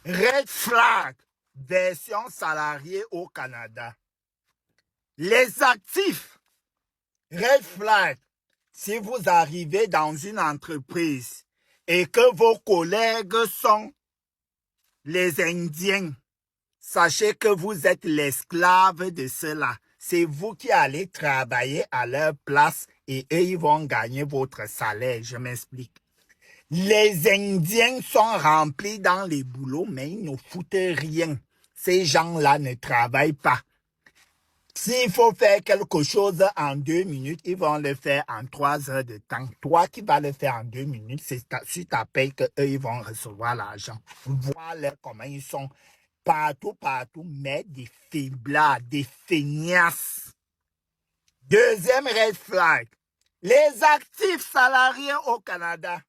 Red flag, version salariée au Canada. Les actifs, red flag, si vous arrivez dans une entreprise et que vos collègues sont les Indiens, sachez que vous êtes l'esclave de cela. C'est vous qui allez travailler à leur place et eux, ils vont gagner votre salaire. Je m'explique. Les Indiens sont remplis dans les boulots, mais ils ne foutent rien. Ces gens-là ne travaillent pas. S'il faut faire quelque chose en 2 minutes, ils vont le faire en 3 heures de temps. Toi qui vas le faire en 2 minutes, c'est sur ta paye qu'eux, ils vont recevoir l'argent. Voilà comment ils sont partout, mais des faiblards, des feignasses. Deuxième red flag, les actifs salariés au Canada.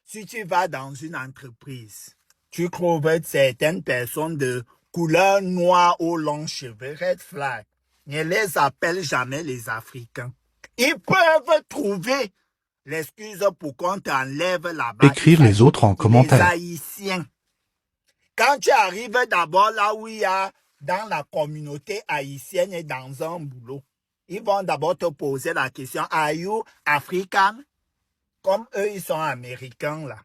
Si tu vas dans une entreprise, tu trouves certaines personnes de couleur noire aux longs cheveux, red flag. Ne les appelle jamais les Africains. Ils peuvent trouver l'excuse pour qu'on t'enlève là-bas. Écrire les autres en Les commentaire. Haïtiens. Quand tu arrives d'abord là où il y a dans la communauté haïtienne et dans un boulot, ils vont d'abord te poser la question, are you African? Comme eux, ils sont américains là.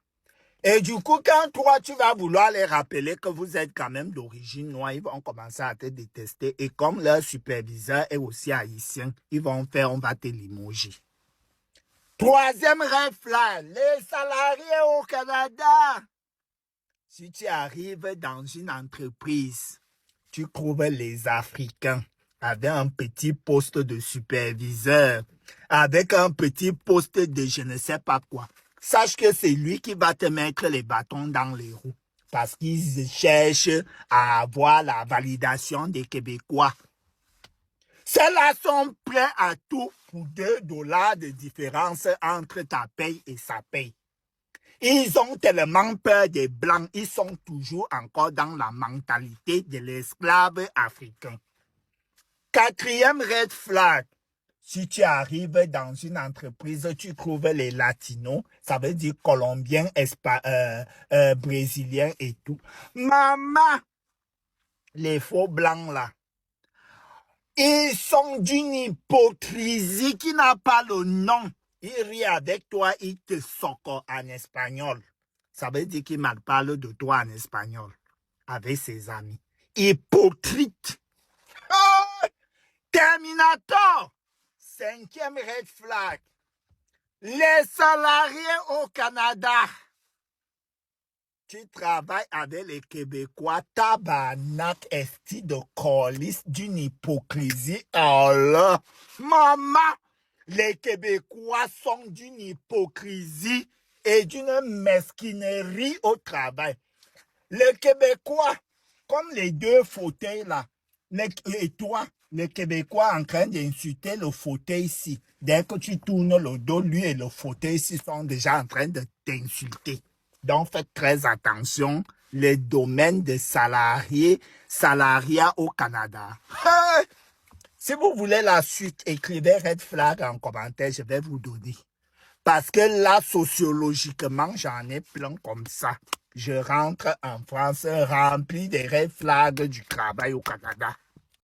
Et du coup, quand toi, tu vas vouloir les rappeler que vous êtes quand même d'origine noire, ils vont commencer à te détester. Et comme leur superviseur est aussi haïtien, ils vont faire, on va te limoger. Troisième red flag, les salariés au Canada. Si tu arrives dans une entreprise, tu trouves les Africains avec un petit poste de superviseur, avec un petit poste de je ne sais pas quoi. Sache que c'est lui qui va te mettre les bâtons dans les roues parce qu'il cherche à avoir la validation des Québécois. Ceux-là sont prêts à tout pour $2 de différence entre ta paye et sa paye. Ils ont tellement peur des Blancs, ils sont toujours encore dans la mentalité de l'esclave africain. Quatrième red flag, si tu arrives dans une entreprise, tu trouves les Latinos, ça veut dire Colombiens, Brésiliens et tout. Maman, les faux Blancs là, ils sont d'une hypocrisie qui n'a pas le nom. Il rit avec toi, il te soque en espagnol. Ça veut dire qu'il mal parle de toi en espagnol avec ses amis. Hypocrite. Oh! Terminator. Cinquième red flag. Les salariés au Canada. Tu travailles avec les Québécois, tabarnak, esti de colis, d'une hypocrisie. Oh là, maman, les Québécois sont d'une hypocrisie et d'une mesquinerie au travail. Les Québécois, comme les deux fauteuils là, et toi, les Québécois en train d'insulter le fauteuil ici. Dès que tu tournes le dos, lui et le fauteuil ici sont déjà en train de t'insulter. Donc, faites très attention, les domaines de salariat au Canada. Si vous voulez la suite, écrivez red flag en commentaire, je vais vous donner. Parce que là, sociologiquement, j'en ai plein comme ça. Je rentre en France rempli des red flags du travail au Canada.